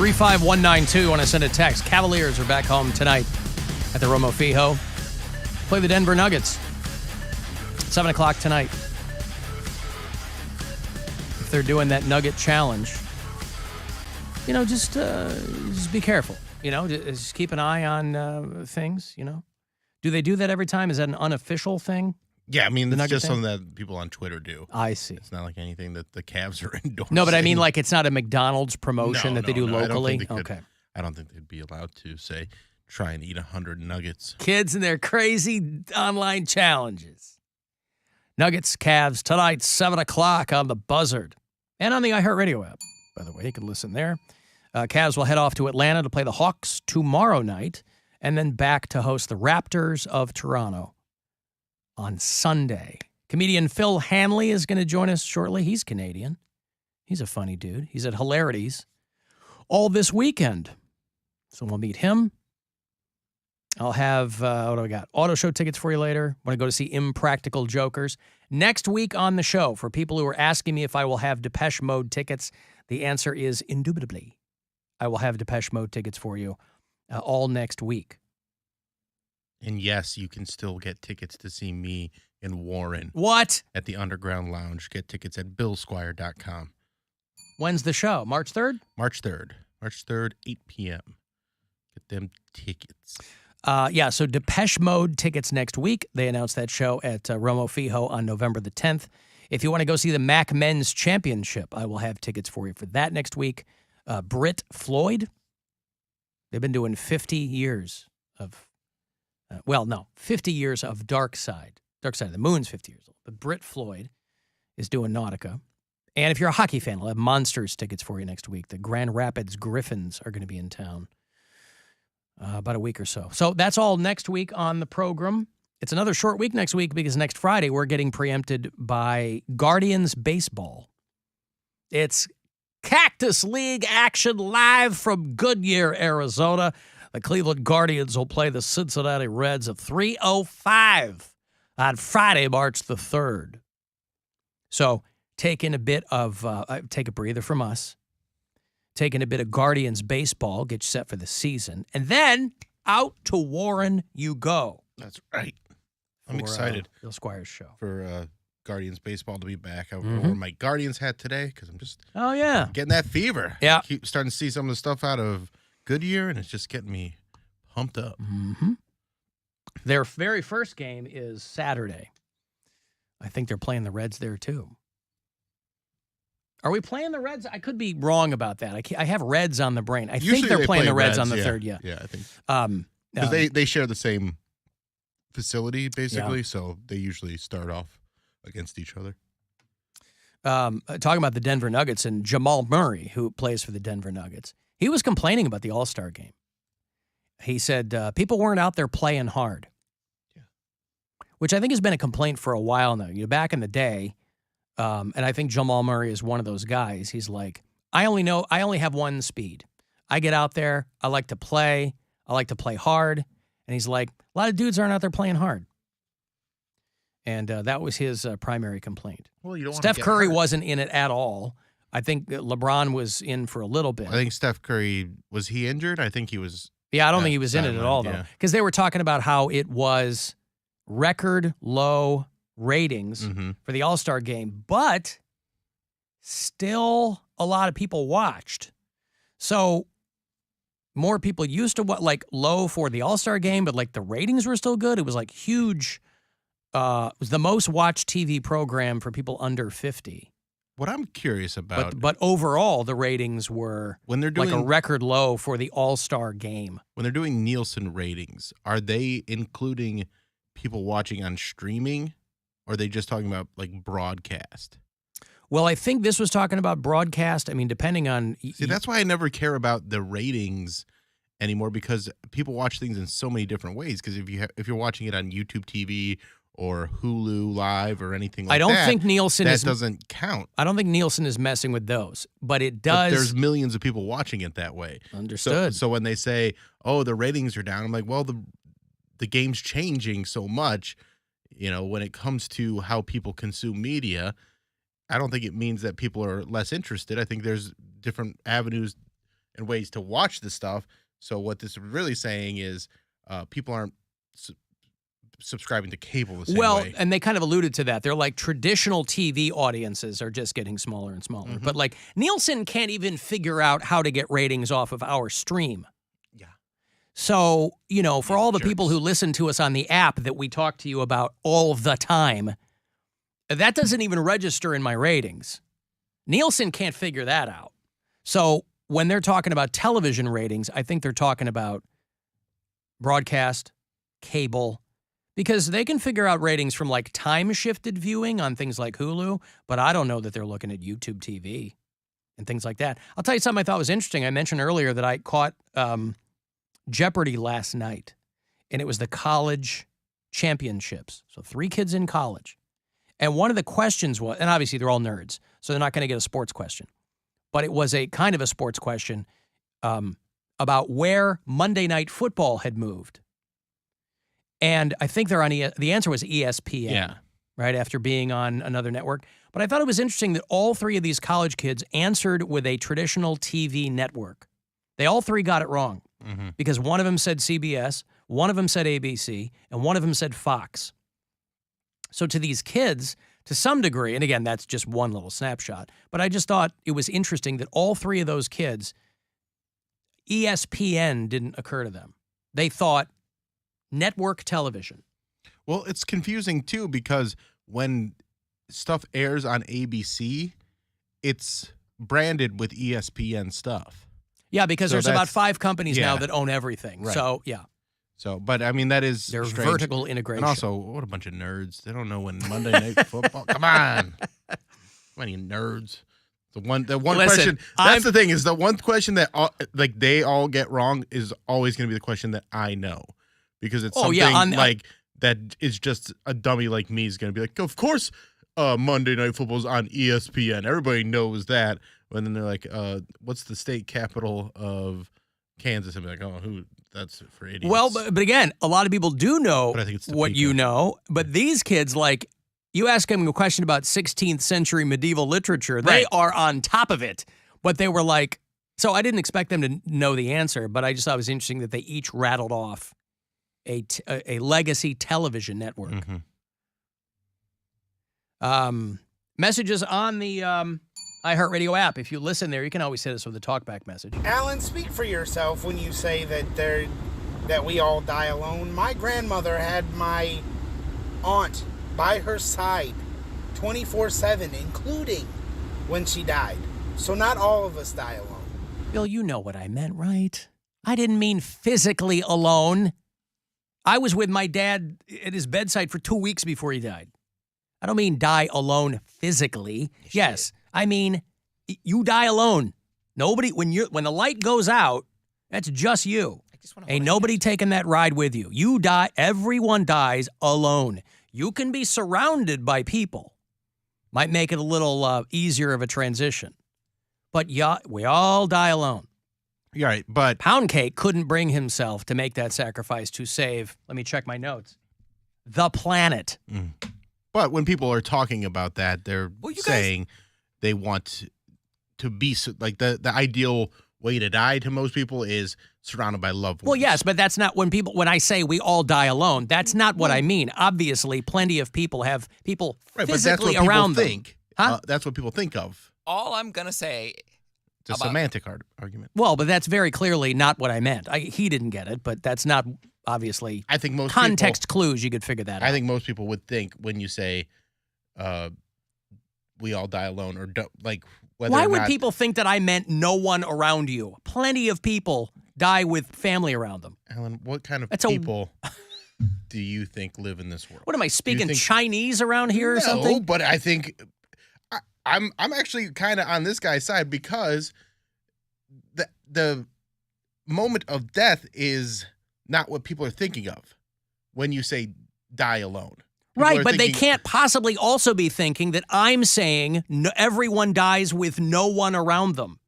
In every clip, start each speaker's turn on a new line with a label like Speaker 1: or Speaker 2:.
Speaker 1: 35192. Want to send a text? Cavaliers are back home tonight at the Romo Fijo. Play the Denver Nuggets. 7 o'clock tonight. If they're doing that Nugget challenge, just be careful. Just keep an eye on things, Do they do that every time? Is that an unofficial thing?
Speaker 2: Yeah, I mean, it's just something that people on Twitter do.
Speaker 1: I see.
Speaker 2: It's not like anything that the Cavs are endorsing.
Speaker 1: No, but I mean, like, it's not a McDonald's promotion that they do locally?
Speaker 2: I don't think they'd be allowed to, say, try and eat 100 nuggets.
Speaker 1: Kids and their crazy online challenges. Nuggets, Cavs, tonight, 7 o'clock on the Buzzard. And on the iHeartRadio app, by the way. You can listen there. Cavs will head off to Atlanta to play the Hawks tomorrow night, and then back to host the Raptors of Toronto on Sunday. Comedian Phil Hanley is going to join us shortly. He's Canadian. He's a funny dude. He's at Hilarities all this weekend. So we'll meet him. I'll have, what do I got? Auto show tickets for you later. Want to go to see Impractical Jokers. Next week on the show, for people who are asking me if I will have Depeche Mode tickets, the answer is indubitably. I will have Depeche Mode tickets for you all next week.
Speaker 2: And yes, you can still get tickets to see me in Warren.
Speaker 1: What?
Speaker 2: At the Underground Lounge. Get tickets at BillSquire.com.
Speaker 1: When's the show? March 3rd?
Speaker 2: March 3rd. March 3rd, 8 p.m. Get them tickets.
Speaker 1: So Depeche Mode tickets next week. They announced that show at Romo Fijo on November the 10th. If you want to go see the Mac Men's Championship, I will have tickets for you for that next week. Brit Floyd. They've been doing 50 years of... 50 years of Dark Side. Dark Side of the Moon's 50 years old. But Brit Floyd is doing Nautica. And if you're a hockey fan, I'll have Monsters tickets for you next week. The Grand Rapids Griffins are going to be in town about a week or so. So that's all next week on the program. It's another short week next week because next Friday we're getting preempted by Guardians Baseball. It's Cactus League action live from Goodyear, Arizona. The Cleveland Guardians will play the Cincinnati Reds at 3:05 on Friday, March the 3rd. So taking a bit of, take a breather from us, taking a bit of Guardians baseball, get you set for the season, and then out to Warren you go.
Speaker 2: That's right. I'm excited.
Speaker 1: Bill Squire's show.
Speaker 2: For Guardians baseball to be back. I wore my Guardians hat today because I'm just getting that fever.
Speaker 1: Yeah.
Speaker 2: I keep starting to see some of the stuff out of Goodyear, and it's just getting me pumped up.
Speaker 1: Mm-hmm. Their very first game is Saturday. I think they're playing the Reds there, too. Are we playing the Reds? I could be wrong about that. I have Reds on the brain. I think they're playing the Reds on the 3rd, yeah.
Speaker 2: Yeah, I think. Because they share the same facility, basically, so they usually start off against each other.
Speaker 1: Talking about the Denver Nuggets and Jamal Murray, who plays for the Denver Nuggets. He was complaining about the All-Star game. He said people weren't out there playing hard, which I think has been a complaint for a while now. Back in the day, and I think Jamal Murray is one of those guys. He's like, I only have one speed. I get out there. I like to play. I like to play hard. And he's like, a lot of dudes aren't out there playing hard. And that was his primary complaint.
Speaker 2: Well, you don't
Speaker 1: Steph Curry wasn't in it at all. I think LeBron was in for a little bit.
Speaker 2: I think Steph Curry, was he injured? I think he was.
Speaker 1: Yeah, I don't think he was in it at all, though. Because they were talking about how it was record low ratings for the All-Star game, but still a lot of people watched. So more people used to low for the All-Star game, but the ratings were still good. It was huge. It was the most watched TV program for people under 50.
Speaker 2: What I'm curious about,
Speaker 1: but overall the ratings were
Speaker 2: when they're doing
Speaker 1: a record low for the All-Star game.
Speaker 2: When they're doing Nielsen ratings, are they including people watching on streaming, or are they just talking about broadcast?
Speaker 1: Well, I think this was talking about broadcast. I mean, depending on...
Speaker 2: See, that's why I never care about the ratings anymore, because people watch things in so many different ways. Because if you're watching it on YouTube TV or Hulu Live or anything like that,
Speaker 1: I don't think Nielsen
Speaker 2: doesn't count.
Speaker 1: I don't think Nielsen is messing with those, but it does.
Speaker 2: But there's millions of people watching it that way.
Speaker 1: Understood.
Speaker 2: So when they say, "Oh, the ratings are down," I'm like, "Well, the game's changing so much, when it comes to how people consume media." I don't think it means that people are less interested. I think there's different avenues and ways to watch the stuff. So what this is really saying is people aren't subscribing to cable the same way.
Speaker 1: And they kind of alluded to that. They're like traditional TV audiences are just getting smaller and smaller. But like Nielsen can't even figure out how to get ratings off of our stream.
Speaker 2: Yeah.
Speaker 1: So, you know, for all the
Speaker 2: Jerks.
Speaker 1: people who listen to us on the app that we talk to you about all the time, that doesn't even register in my ratings. Nielsen can't figure that out. So when they're talking about television ratings, I think they're talking about broadcast, cable, because they can figure out ratings from like time-shifted viewing on things like Hulu, but I don't know that they're looking at YouTube TV and things like that. I'll tell you something I thought was interesting. I mentioned earlier that I caught Jeopardy last night, and it was the college championships. So 3 kids in college. And one of the questions was, and obviously they're all nerds, so they're not going to get a sports question, but it was a kind of a sports question about where Monday Night Football had moved. And I think they're on the answer was ESPN, right, after being on another network. But I thought it was interesting that all 3 of these college kids answered with a traditional TV network. They all 3 got it wrong because one of them said CBS, one of them said ABC, and one of them said Fox. So to these kids, to some degree, and again, that's just one little snapshot, but I just thought it was interesting that all 3 of those kids, ESPN didn't occur to them. They thought network television.
Speaker 2: Well, it's confusing too because when stuff airs on ABC, it's branded with ESPN stuff.
Speaker 1: Yeah, because there's about 5 companies now that own everything.
Speaker 2: Right.
Speaker 1: So, yeah.
Speaker 2: So, but I mean, that is
Speaker 1: their
Speaker 2: strange.
Speaker 1: vertical integration.
Speaker 2: And also, what a bunch of nerds. They don't know when Monday Night Football. Come on. How many nerds? The one
Speaker 1: Listen,
Speaker 2: question. That's the thing is the one question that like they all get wrong is always going to be the question that I know. Because it's something like that is just a dummy like me is going to be like, of course, Monday Night Football's on ESPN. Everybody knows that. And then they're like, what's the state capital of Kansas? I'm like, oh, who? That's for idiots.
Speaker 1: Well, but again, a lot of people do know what you know. But these kids, like, you ask them a question about 16th century medieval literature, they are on top of it. But they were like, so I didn't expect them to know the answer, but I just thought it was interesting that they each rattled off a legacy television network. Messages on the iHeartRadio app. If you listen there, you can always hit us with a talkback message.
Speaker 3: Alan, speak for yourself when you say that we all die alone. My grandmother had my aunt by her side 24/7, including when she died. So not all of us die alone.
Speaker 1: Bill, you know what I meant, right? I didn't mean physically alone. I was with my dad at his bedside for 2 weeks before he died. I don't mean die alone physically. Yes, I mean you die alone. Nobody when the light goes out, that's just you. Ain't nobody taking that ride with you. You die. Everyone dies alone. You can be surrounded by people. Might make it a little easier of a transition. But yeah, we all die alone.
Speaker 2: You're right, but
Speaker 1: Poundcake couldn't bring himself to make that sacrifice to save, let me check my notes, the planet.
Speaker 2: But when people are talking about that, they're saying they want to be like the ideal way to die to most people is surrounded by loved ones.
Speaker 1: Well, yes, but that's not when I say we all die alone, that's not what I mean. Obviously, plenty of people have people physically around them.
Speaker 2: That's what people think of.
Speaker 4: All I'm going to say...
Speaker 2: It's a semantic argument.
Speaker 1: Well, but that's very clearly not what I meant. He didn't get it, but that's not obviously.
Speaker 2: I think most
Speaker 1: context clues, you could figure that out.
Speaker 2: I think most people would think when you say we all die alone or don't, like whether
Speaker 1: Why would people think that I meant no one around you? Plenty of people die with family around them.
Speaker 2: Alan, what kind of people do you think live in this world?
Speaker 1: What am I speaking Chinese around here or something?
Speaker 2: No, but I think I'm actually kind of on this guy's side because the moment of death is not what people are thinking of when you say die alone.
Speaker 1: Right, but they can't possibly also be thinking that I'm saying everyone dies with no one around them.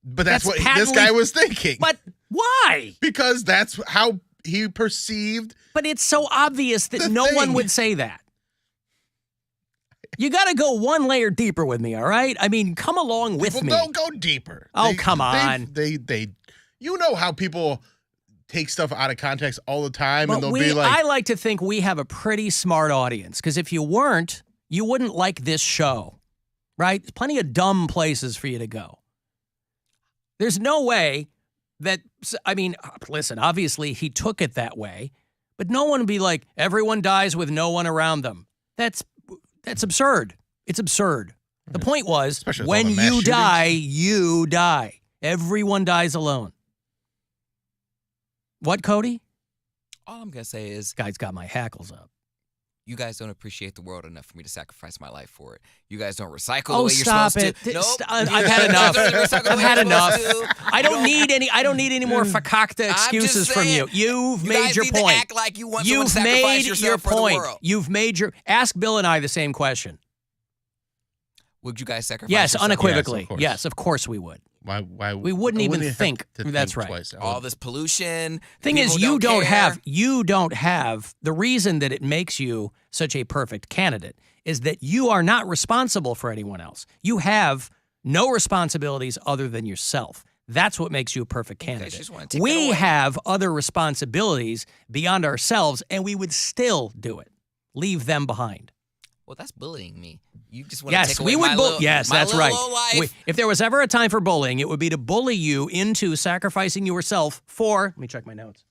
Speaker 2: But that's what this guy was thinking.
Speaker 1: But why?
Speaker 2: Because that's how he perceived.
Speaker 1: But it's so obvious that no one would say that. You got to go one layer deeper with me, all right? I mean, come along with me.
Speaker 2: Don't go deeper.
Speaker 1: Oh, come on.
Speaker 2: They you know how people take stuff out of context all the time, and they'll be like...
Speaker 1: I like to think we have a pretty smart audience, because if you weren't, you wouldn't like this show, right? There's plenty of dumb places for you to go. There's no way that, I mean, listen, obviously he took it that way, but no one would be like, everyone dies with no one around them. That's absurd. It's absurd. The point was, when you die, you die. Everyone dies alone. What, Cody?
Speaker 4: All I'm going to say is...
Speaker 1: Guy's got my hackles up.
Speaker 4: You guys don't appreciate the world enough for me to sacrifice my life for it. You guys don't recycle the way you're supposed to. Nope.
Speaker 1: I've had enough. I've had enough. I don't need any more fakakta excuses from you. You've made your point.
Speaker 4: To act like you want someone to sacrifice yourself for the world.
Speaker 1: You've made your... Ask Bill and I the same question.
Speaker 4: Would you guys sacrifice
Speaker 1: Yes,
Speaker 4: yourself?
Speaker 1: unequivocally. Yes, of course we would.
Speaker 2: Why
Speaker 1: we wouldn't even think. That's right.
Speaker 2: Twice.
Speaker 4: All this pollution.
Speaker 1: Thing is, you don't have the reason that it makes you such a perfect candidate is that you are not responsible for anyone else. You have no responsibilities other than yourself. That's what makes you a perfect candidate. We have other responsibilities beyond ourselves, and we would still do it. Leave them behind.
Speaker 4: Well, that's bullying me. You just want to take away
Speaker 1: Yes, that's right.
Speaker 4: Life.
Speaker 1: If there was ever a time for bullying, it would be to bully you into sacrificing yourself for, let me check my notes,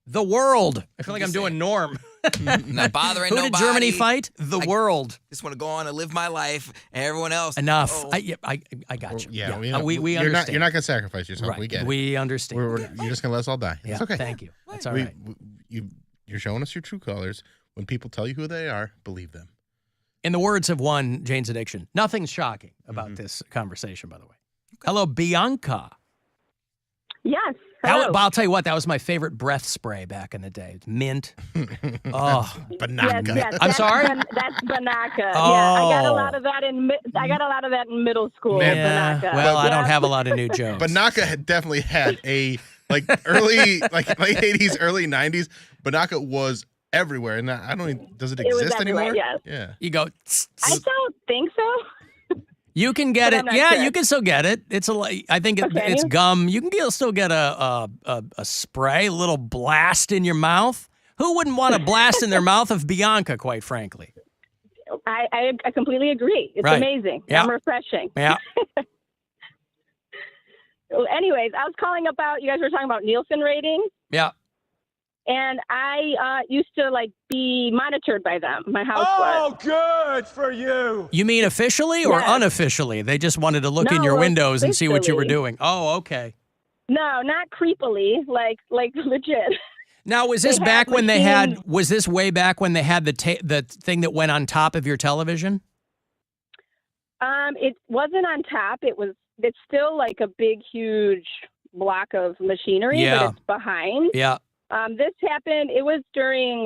Speaker 1: the world. I feel like I'm doing Norm.
Speaker 4: Not bothering nobody.
Speaker 1: Who did Germany fight? The world.
Speaker 4: Just want to go on and live my life, and everyone else.
Speaker 1: Enough.
Speaker 4: Oh.
Speaker 1: I got you.
Speaker 2: Yeah,
Speaker 1: we understand.
Speaker 2: You're not going to sacrifice yourself.
Speaker 1: Right.
Speaker 2: We get it.
Speaker 1: We understand.
Speaker 2: You're just going to let us all die.
Speaker 1: Yeah,
Speaker 2: it's okay.
Speaker 1: Thank you. That's all right.
Speaker 2: You're showing us your true colors. When people tell you who they are, believe them.
Speaker 1: In the words of one, Jane's Addiction, nothing's shocking about this conversation, by the way. Okay. Hello, Bianca.
Speaker 5: Yes.
Speaker 1: I'll tell you what, that was my favorite breath spray back in the day. It's mint. Oh,
Speaker 2: Banaka.
Speaker 5: Yes,
Speaker 1: I'm sorry?
Speaker 5: That's Banaka.
Speaker 1: Oh.
Speaker 5: Yeah, I got a lot of that in middle school.
Speaker 1: Yeah.
Speaker 5: Banaka.
Speaker 1: Well, I don't have a lot of new jokes.
Speaker 2: Banaka definitely had a early late 80s, early 90s. Banaka was everywhere, and I don't even, does it exist anymore?
Speaker 5: Yes.
Speaker 2: Yeah.
Speaker 1: You go.
Speaker 5: I don't think so.
Speaker 1: You can get it. Yeah,
Speaker 5: sure.
Speaker 1: you can still get it. I think it's gum. You can still get a spray, a little blast in your mouth. Who wouldn't want a blast in their mouth of Bianca, quite frankly?
Speaker 5: I completely agree. It's amazing.
Speaker 1: Yeah.
Speaker 5: Refreshing.
Speaker 1: Yeah.
Speaker 5: Well, anyways, I was calling about, you guys were talking about Nielsen ratings.
Speaker 1: Yeah.
Speaker 5: And I used to be monitored by them. My house was.
Speaker 6: Oh, good for you.
Speaker 1: You mean officially or unofficially? They just wanted to look in your windows and see what you were doing. Oh, okay.
Speaker 5: No, not creepily, like legit.
Speaker 1: Now, was this back when they had? Was this way back when they had the thing that went on top of your television?
Speaker 5: It wasn't on top. It's still like a big, huge block of machinery, but it's behind.
Speaker 1: Yeah.
Speaker 5: This happened, it was during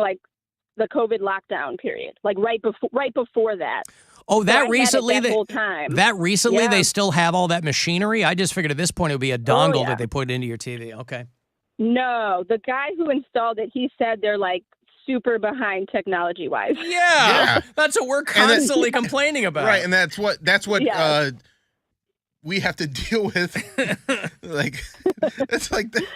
Speaker 5: the COVID lockdown period, right before that.
Speaker 1: Oh, that recently?
Speaker 5: That whole time.
Speaker 1: That recently they still have all that machinery? I just figured at this point it would be a dongle that they put into your TV. Okay.
Speaker 5: No, the guy who installed it, he said they're super behind technology-wise.
Speaker 1: Yeah. That's what we're constantly complaining about.
Speaker 2: Right, and that's what we have to deal with. It's like that.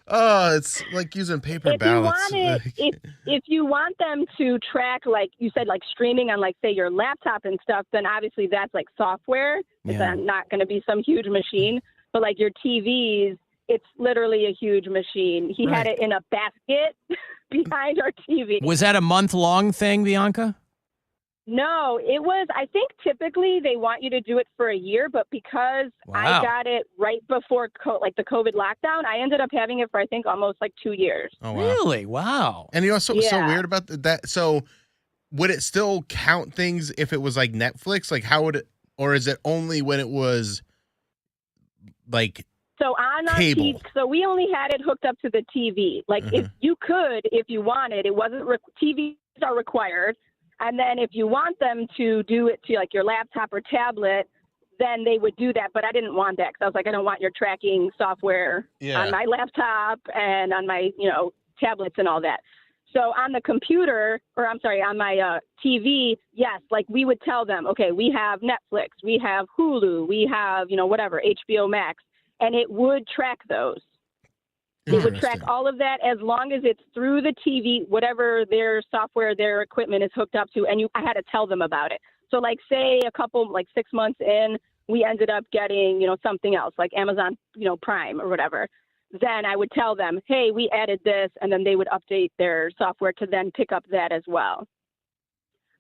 Speaker 2: Oh, it's like using paper ballots.
Speaker 5: If you want them to track, you said, streaming on, say, your laptop and stuff, then obviously that's software. It's not going to be some huge machine. But your TVs, it's literally a huge machine. He had it in a basket behind our TV.
Speaker 1: Was that a month-long thing, Bianca?
Speaker 5: No, it was, I think typically they want you to do it for a year, but because I got it right before the COVID lockdown, I ended up having it for, I think, almost 2 years.
Speaker 2: Oh, wow.
Speaker 1: Really? Wow.
Speaker 2: And you know, so weird about that. So would it still count things if it was Netflix? How would it, or is it only when it was
Speaker 5: so on our
Speaker 2: cable?
Speaker 5: So we only had it hooked up to the TV. If you could, if you wanted, it wasn't, TVs are required. And then if you want them to do it to your laptop or tablet, then they would do that. But I didn't want that because I was I don't want your tracking software on my laptop and on my, tablets and all that. So on the computer, or I'm sorry, on my TV, yes, like we would tell them, okay, we have Netflix, we have Hulu, we have, whatever, HBO Max, and it would track those. It would track all of that as long as it's through the TV, whatever their software, their equipment is hooked up to, and I had to tell them about it. So like say 6 months in, we ended up getting, something else like Amazon, Prime or whatever. Then I would tell them, hey, we added this, and then they would update their software to then pick up that as well.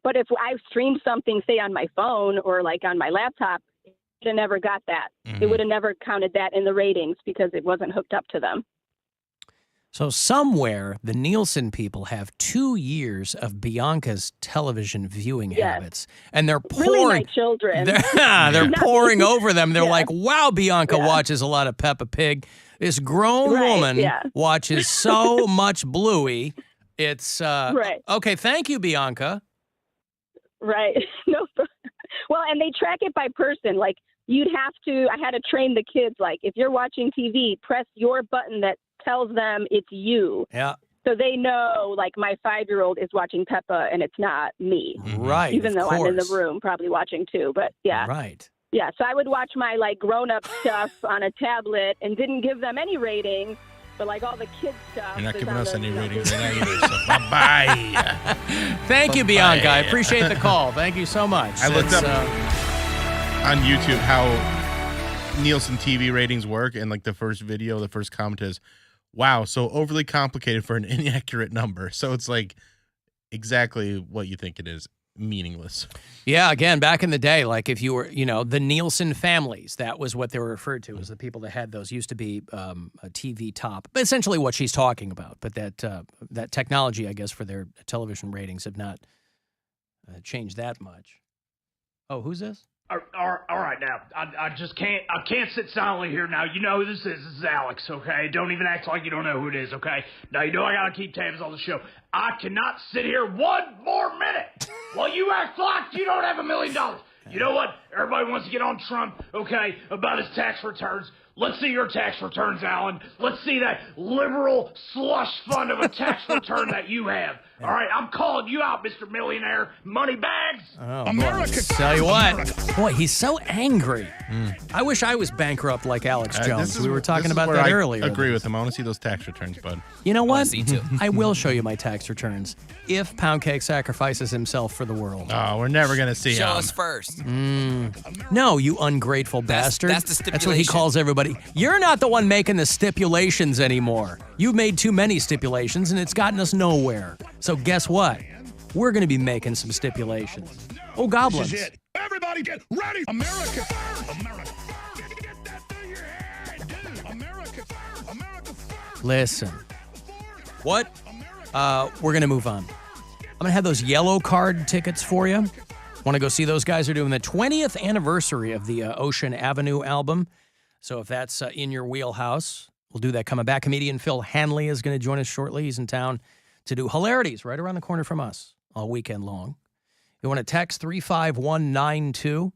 Speaker 5: But if I streamed something, say on my phone or like on my laptop, it would have never got that. Mm-hmm. It would have never counted that in the ratings because it wasn't hooked up to them.
Speaker 1: So somewhere, the Nielsen people have 2 years of Bianca's television viewing habits, and they're pouring.
Speaker 5: Really, my children.
Speaker 1: They're pouring over them. They're like, "Wow, Bianca watches a lot of Peppa Pig. This grown woman watches so much Bluey. It's okay. Thank you, Bianca.
Speaker 5: Right. No. Well, and they track it by person. Like you'd have to. I had to train the kids. Like if you're watching TV, press your button that tells them it's you.
Speaker 1: Yeah.
Speaker 5: So they know, like, my 5-year-old is watching Peppa and it's not me.
Speaker 1: Right.
Speaker 5: Even though I'm in the room probably watching too. But yeah.
Speaker 1: Right.
Speaker 5: Yeah. So I would watch my, like, grown-up stuff on a tablet and didn't give them any ratings. But, like, all the kids stuff.
Speaker 2: You're not giving us any ratings right now either. So bye-bye.
Speaker 1: Thank you, Bianca. I appreciate the call. Thank you so much.
Speaker 2: I looked up on YouTube how Nielsen TV ratings work, and, like, the first comment is, wow, so overly complicated for an inaccurate number. So it's like exactly what you think it is, meaningless.
Speaker 1: Yeah, again, back in the day, like if you were, the Nielsen families, that was what they were referred to as the people that had those. Used to be a TV top, but essentially what she's talking about. But that technology, I guess, for their television ratings have not changed that much. Oh, who's this?
Speaker 6: All right, now, I can't sit silently here now. You know who this is. This is Alex, okay? Don't even act like you don't know who it is, okay? Now, you know I gotta keep tabs on the show. I cannot sit here one more minute while you act like you don't have $1 million. You know what? Everybody wants to get on Trump, okay, about his tax returns. Let's see your tax returns, Alan. Let's see that liberal slush fund of a tax return that you have. All right, I'm calling you out, Mr. Millionaire Moneybags.
Speaker 1: Oh, America. Tell you what, boy, he's so angry. I wish I was bankrupt like Alex Jones. We were talking about that earlier.
Speaker 2: I agree with him. I want to see those tax returns, bud.
Speaker 1: You know what? I will show you my tax returns if Poundcake sacrifices himself for the world.
Speaker 2: Oh, we're never going to see him.
Speaker 4: Show us first.
Speaker 1: No, you ungrateful bastard.
Speaker 4: That's the stipulation.
Speaker 1: That's what he calls everybody. You're not the one making the stipulations anymore. You've made too many stipulations, and it's gotten us nowhere. So guess what? We're going to be making some stipulations. Oh, goblins.
Speaker 7: This is it. Everybody get ready. America first. America first. Get that through your head, dude. America first. America first.
Speaker 1: Listen. What? We're going to move on. I'm going to have those yellow card tickets for you. Want to go see those guys? Are doing the 20th anniversary of the Ocean Avenue album. So if that's in your wheelhouse, we'll do that coming back. Comedian Phil Hanley is going to join us shortly. He's in town to do hilarities right around the corner from us all weekend long. You want to text 35192.